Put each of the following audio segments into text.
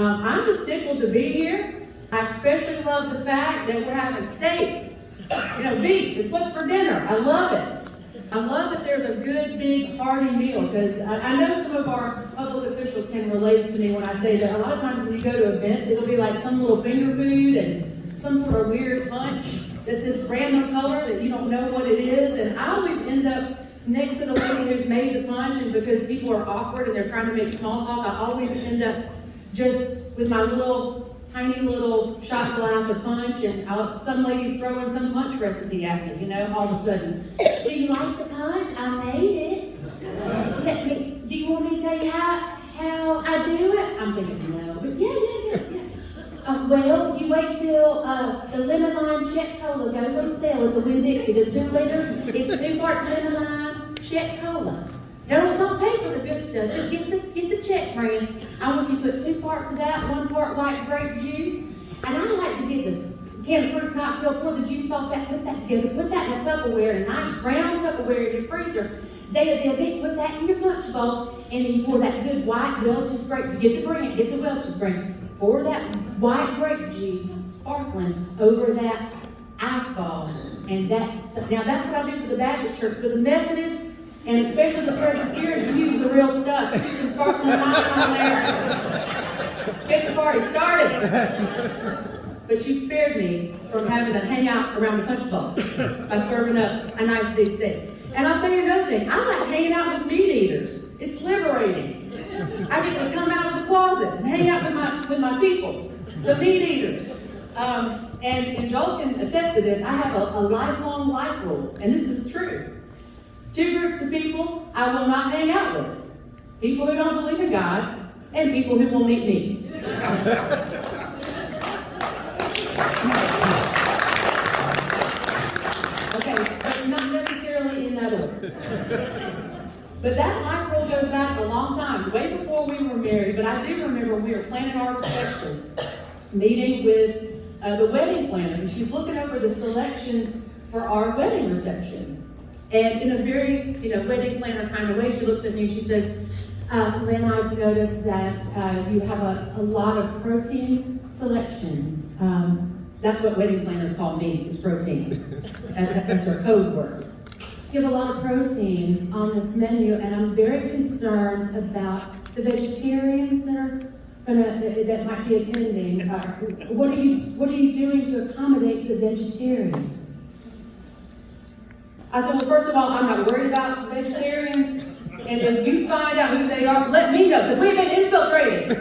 I'm just tickled to be here. I especially love the fact that we're having steak. Beef is what's for dinner. I love it. I love that there's a good, big, hearty meal, because I know some of our public officials can relate to me when I say that a lot of times when you go to events, it'll be like some little finger food and some sort of weird punch that's this random color that you don't know what it is. And I always end up next to the lady who's made the punch, and because people are awkward and they're trying to make small talk, I always end up just with my tiny little shot glass of punch, and some lady's throwing some punch recipe at me, all of a sudden. Do you like the punch? I made it. Do you want me to tell you how I do it? I'm thinking, no, but yeah. Well, you wait till the lemon lime Czech Cola goes on sale at the Winn-Dixie, the 2 liters. It's 2 parts lemon lime Czech Cola. Don't pay for the good stuff. Just get the Czech brand. I want you to put 2 parts of that, 1 part white grape juice. And I like to get the can of fruit cocktail, pour the juice off that, put that together, put that in a Tupperware, a nice brown Tupperware in your freezer. They'll put that in your punch bowl, and then you pour that good white Welch's grape. Get the Welch's brand. Pour that white grape juice, sparkling, over that ice ball. And now that's what I do for the Baptist church. For the Methodists, and especially the Presbyterians, you use the real stuff. Put some sparkling ice on there. Get the party started. But you spared me from having to hang out around the punch bowl by serving up a nice big steak. And I'll tell you another thing. I like hanging out with meat eaters. It's liberating. I get to come out of the closet and hang out with my people, the meat eaters. And Joel can attest to this. I have a lifelong life rule, and this is true. 2 groups of people I will not hang out with: people who don't believe in God and people who won't eat meat. Okay, but not necessarily in that order. But that life rule goes back a long time, way before we were married. But I do remember when we were planning our reception, meeting with the wedding planner, and she's looking over the selections for our wedding reception. And in a very, wedding planner kind of way, she looks at me and she says, Lynn, I've noticed that you have a lot of protein selections. That's what wedding planners call me, is protein. That's our code word. You have a lot of protein on this menu, and I'm very concerned about the vegetarians that might be attending. What are you doing to accommodate the vegetarians? I said, well, first of all, I'm not worried about the vegetarians. And if you find out who they are, let me know, because we've been infiltrated.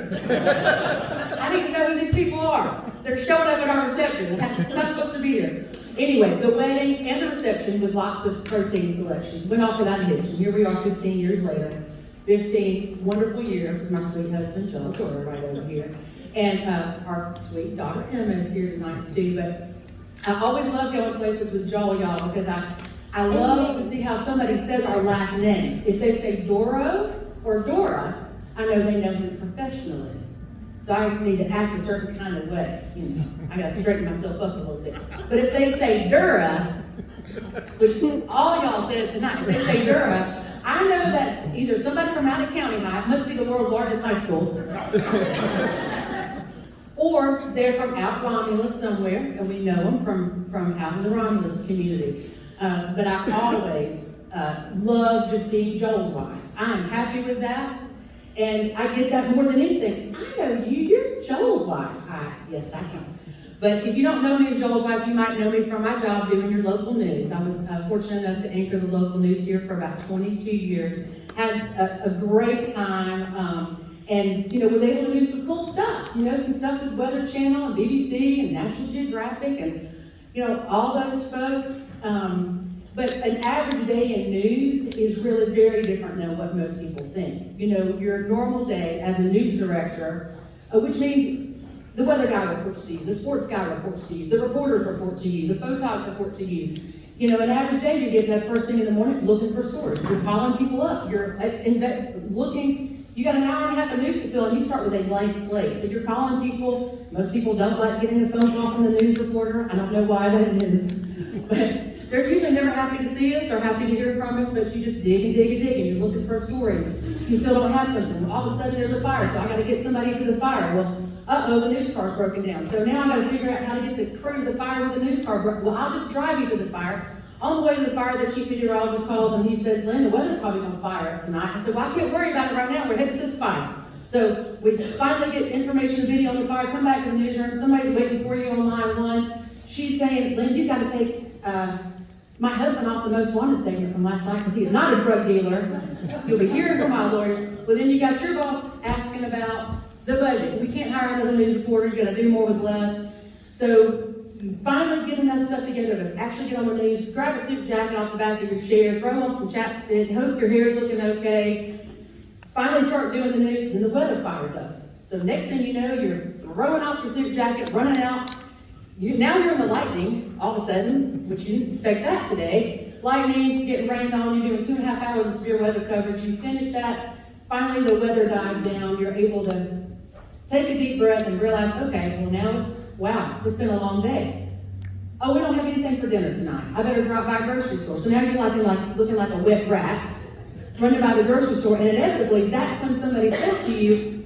I need to know who these people are. They're showing up at our reception. They're not supposed to be here. Anyway, the wedding and the reception with lots of protein selections went off without a hitch. And here we are 15 years later. 15 wonderful years with my sweet husband, Joel, right over here. And our sweet daughter, Emma, is here tonight, too. But I always love going places with Joel, y'all, because I love to see how somebody says our last name. If they say Doro or Dora, I know they know me professionally. So I need to act a certain kind of way. I got to straighten myself up a little bit. But if they say Dura, which all y'all said tonight, if they say Dura, I know that's either somebody from out of County High, must be the world's largest high school, or they're from out Romulus somewhere, and we know them from out in the Romulus community. But I always love just being Joel's wife. I'm happy with that. And I get that more than anything. I know you're Joel's wife. Yes, I can. But if you don't know me as Joel's wife, you might know me from my job doing your local news. I was fortunate enough to anchor the local news here for about 22 years. Had a great time, and was able to do some cool stuff. Some stuff with Weather Channel and BBC and National Geographic and all those folks. But an average day in news is really very different than what most people think. Your normal day as a news director, which means the weather guy reports to you, the sports guy reports to you, the reporters report to you, the photogs report to you. An average day you get that first thing in the morning looking for stories. You're calling people up. You're looking. You got an hour and a half of news to fill, and you start with a blank slate. So you're calling people. Most people don't like getting a phone call from the news reporter. I don't know why that is. But they're usually never happy to see us or happy to hear from us, but you just dig and dig and dig, and you're looking for a story. You still don't have something. All of a sudden there's a fire, so I got to get somebody into the fire. Well, uh-oh, the news car's broken down. So now I gotta figure out how to get the crew to the fire with the news car. Well, I'll just drive you to the fire. On the way to the fire, the chief meteorologist calls and he says, Lynn, the weather's probably gonna fire tonight. I said, well, I can't worry about it right now. We're headed to the fire. So we finally get information and video on the fire, come back to the newsroom. Somebody's waiting for you on line 1. She's saying, Lynn, you've got to take my husband off the most wanted segment from last night because he's not a drug dealer. You'll be hearing from my lawyer. Well, then you got your boss asking about the budget. We can't hire another news reporter. You're going to do more with less. So you finally get enough stuff together to actually get on the news. Grab a suit jacket off the back of your chair. Throw on some chapstick. Hope your hair's looking okay. Finally start doing the news, and the weather fires up. So next thing you know, you're throwing off your suit jacket, running out. Now you're in the lightning, all of a sudden, which you didn't expect that today. Lightning, getting rained on, you're doing 2.5 hours of severe weather coverage. You finish that. Finally, the weather dies down. You're able to take a deep breath and realize, okay, well now it's been a long day. Oh, we don't have anything for dinner tonight. I better drop by a grocery store. So now you're looking like a wet rat, running by the grocery store, and inevitably that's when somebody says to you,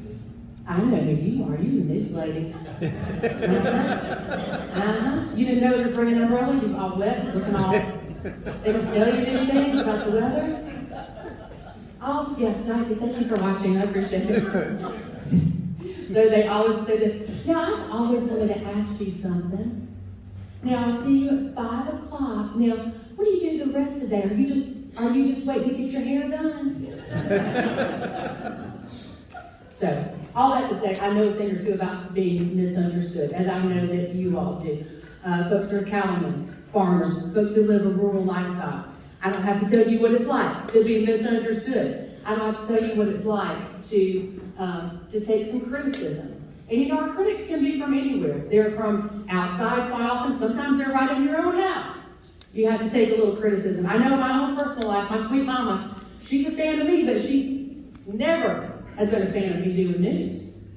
I know who you are, you the news lady. You didn't know they're bringing an umbrella, you're all wet, looking all, they don't tell you these things about the weather. Oh, yeah, no, thank you for watching, I appreciate it. So they always say this, now I'm always going to ask you something. Now I'll see you at 5 o'clock. Now, what do you do the rest of the day? Are you just waiting to get your hair done? So, all that to say, I know a thing or two about being misunderstood, as I know that you all do. Folks who are cattlemen, farmers, folks who live a rural lifestyle. I don't have to tell you what it's like to be misunderstood. I don't have to tell you what it's like to take some criticism. And our critics can be from anywhere. They're from outside quite often. Sometimes they're right in your own house. You have to take a little criticism. I know my own personal life, my sweet mama, she's a fan of me, but she never has been a fan of me doing news.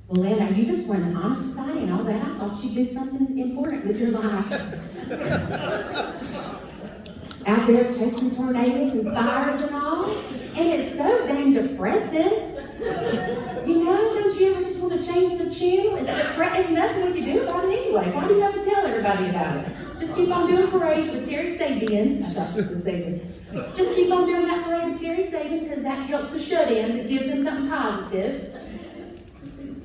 Well, Lana, you just went on society and all that. I thought you'd do something important with your life. Out there chasing tornadoes and fires and all. And it's so dang depressing. Don't you ever just want to change the channel? It's nothing we can do about it anyway. Why do you have to tell everybody about it? Just keep on doing parades with Terry Sabian. I thought she was Sabian. Just keep on doing that parade with Terry Sabian because that helps the shut-ins. It gives them something positive.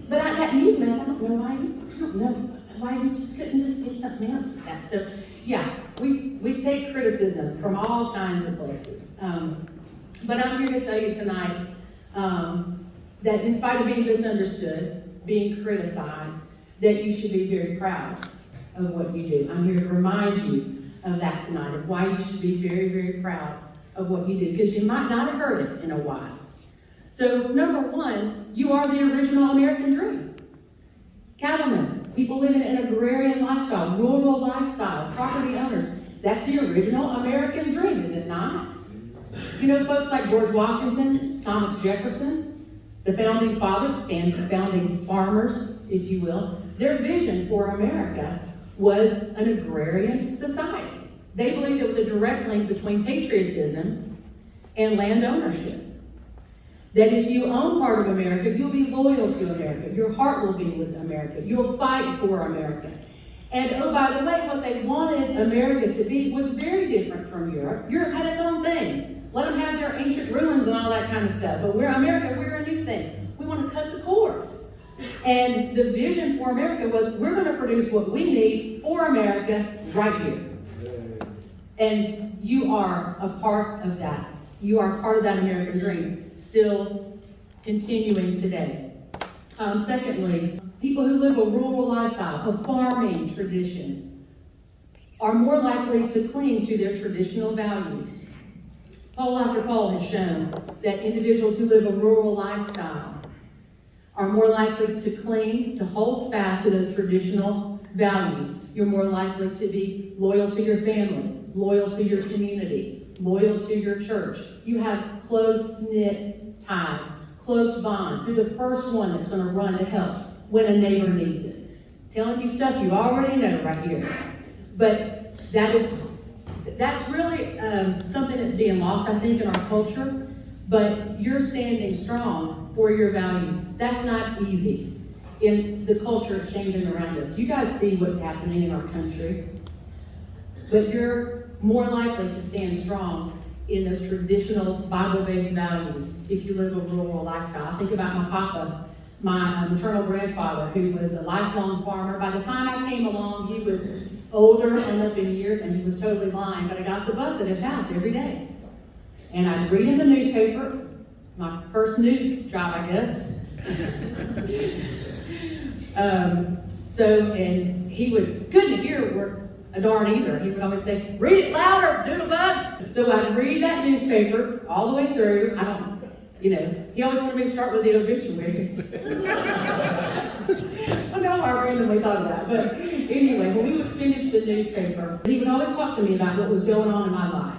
But that news man, I don't know why you just couldn't just do something else with that. So, yeah, we take criticism from all kinds of places. But I'm here to tell you tonight that in spite of being misunderstood, being criticized, that you should be very proud of what you do. I'm here to remind you of that tonight, of why you should be very, very proud of what you do, because you might not have heard it in a while. So, number one, you are the original American dream. Cattlemen, people living in an agrarian lifestyle, rural lifestyle, property owners. That's the original American dream, is it not? Folks like George Washington, Thomas Jefferson, the founding fathers and founding farmers, if you will, their vision for America was an agrarian society. They believed it was a direct link between patriotism and land ownership. That if you own part of America, you'll be loyal to America. Your heart will be with America. You'll fight for America. And oh, by the way, what they wanted America to be was very different from Europe. Europe had its own thing. Let them have their ancient ruins and all that kind of stuff. But we're America, we're a new thing. We want to cut the cord. And the vision for America was, we're going to produce what we need for America right here. And you are a part of that. You are part of that American dream, still continuing today. Secondly, people who live a rural lifestyle, a farming tradition, are more likely to cling to their traditional values. Poll after poll has shown that individuals who live a rural lifestyle are more likely to cling, to hold fast to those traditional values. You're more likely to be loyal to your family, loyal to your community, loyal to your church. You have close-knit ties, close bonds. You're the first one that's going to run to help when a neighbor needs it. Telling you stuff you already know right here. But that's really something that's being lost, I think, in our culture. But you're standing strong for your values. That's not easy. in the culture changing around us. You guys see what's happening in our country, but you're more likely to stand strong in those traditional Bible-based values if you live a rural lifestyle. I think about my papa, my maternal grandfather, who was a lifelong farmer. By the time I came along, he was older and up in years, and he was totally blind, but I got the bus at his house every day. And I'd read in the newspaper, my first news job, I guess. And he couldn't hear a darn either. He would always say, "Read it louder, doodlebug." So I'd read that newspaper all the way through. He always wanted me to start with the obituaries. I know I randomly thought of that, but anyway, when we would finish the newspaper, he would always talk to me about what was going on in my life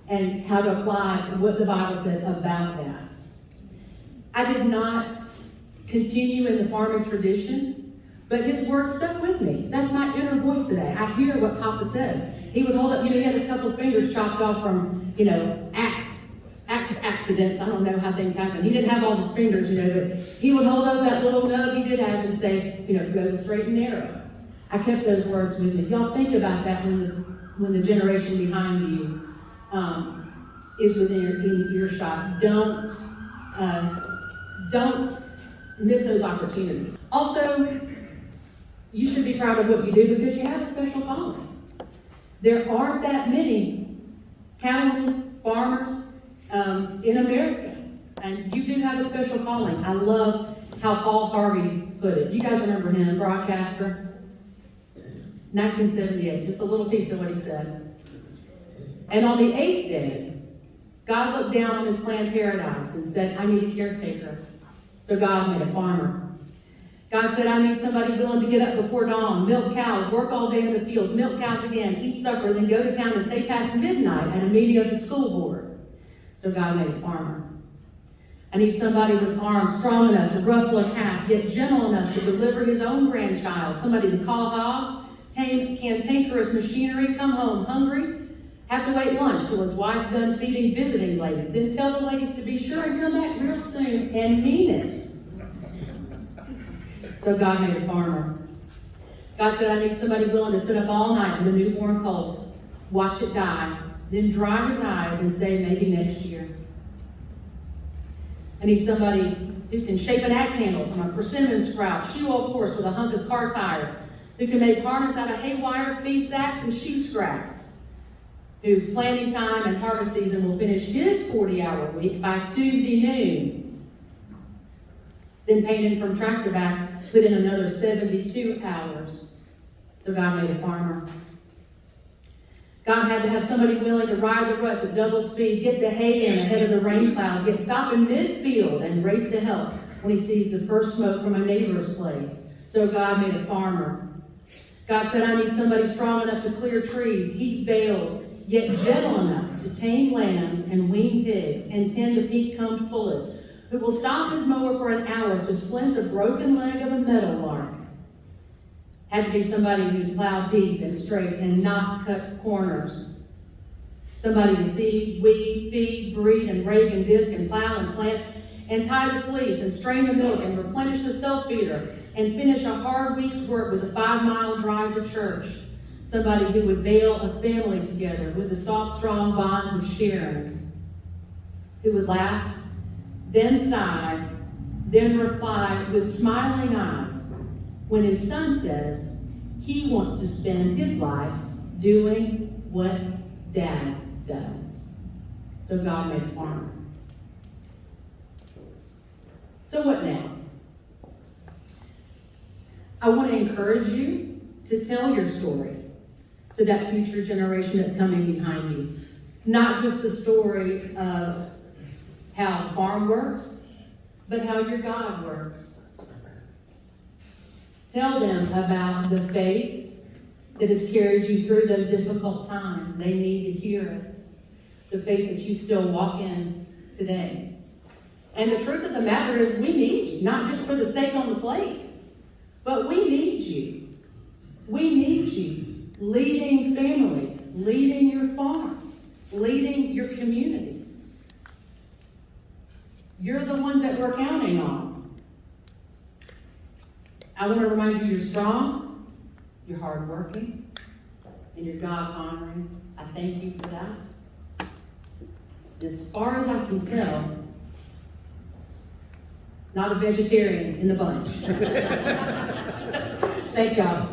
and how to apply what the Bible said about that. I did not continue in the farming tradition, but his words stuck with me. That's my inner voice today. I hear what Papa said. He would hold up, he had a couple of fingers chopped off from, axe accidents. I don't know how things happen. He didn't have all his fingers, but he would hold up that little nub he did have and say, go straight and narrow. I kept those words with me. Y'all think about that when the generation behind you is within earshot. Don't miss those opportunities. Also, you should be proud of what you do because you have a special calling. There aren't that many cattlemen, farmers in America, and you do have a special calling. I love how Paul Harvey put it. You guys remember him, broadcaster? 1978, just a little piece of what he said. And on the 8th day, God looked down on his planned paradise and said, "I need a caretaker." So God made a farmer. God said, "I need somebody willing to get up before dawn, milk cows, work all day in the fields, milk cows again, eat supper, then go to town and stay past midnight at a meeting of the school board." So God made a farmer. I need somebody with arms strong enough to rustle a calf, yet gentle enough to deliver his own grandchild. Somebody to call hogs, cantankerous machinery, come home hungry, have to wait lunch till his wife's done feeding visiting ladies, then tell the ladies to be sure and come back real soon and mean it. So God made a farmer. God said, "I need somebody willing to sit up all night with a newborn colt, watch it die, then dry his eyes and say, maybe next year." I need somebody who can shape an axe handle from a persimmon sprout, shoe old horse with a hunk of car tire, who can make harness out of haywire, feed sacks, and shoe scraps, who planting time and harvest season will finish his 40-hour week by Tuesday noon. Then painted from tractor back, put in another 72 hours. So God made a farmer. God had to have somebody willing to ride the ruts at double speed, get the hay in ahead of the rain clouds, get stopped in midfield and race to help when he sees the first smoke from a neighbor's place. So God made a farmer. God said, "I need somebody strong enough to clear trees, heat bales, yet gentle enough to tame lambs and wean pigs and tend the pink-combed pullets, who will stop his mower for an hour to splint the broken leg of a meadowlark." Had to be somebody who'd plow deep and straight and not cut corners. Somebody to seed, weed, feed, breed, and rake and disc and plow and plant and tie the fleece and strain the milk and replenish the self-feeder and finish a hard week's work with a 5-mile drive to church. Somebody who would bail a family together with the soft, strong bonds of sharing. Who would laugh, then sigh, then reply with smiling eyes when his son says he wants to spend his life doing what Dad does. So God made a farmer. So what now? I want to encourage you to tell your story to that future generation that's coming behind you. Not just the story of how the farm works, but how your God works. Tell them about the faith that has carried you through those difficult times. They need to hear it. The faith that you still walk in today. And the truth of the matter is we need you, not just for the sake on the plate, but we need you. We need you leading families, leading your farms, leading your communities. You're the ones that we're counting on. I want to remind you you're strong, you're hardworking, and you're God-honoring. I thank you for that. As far as I can tell, not a vegetarian in the bunch. Thank y'all.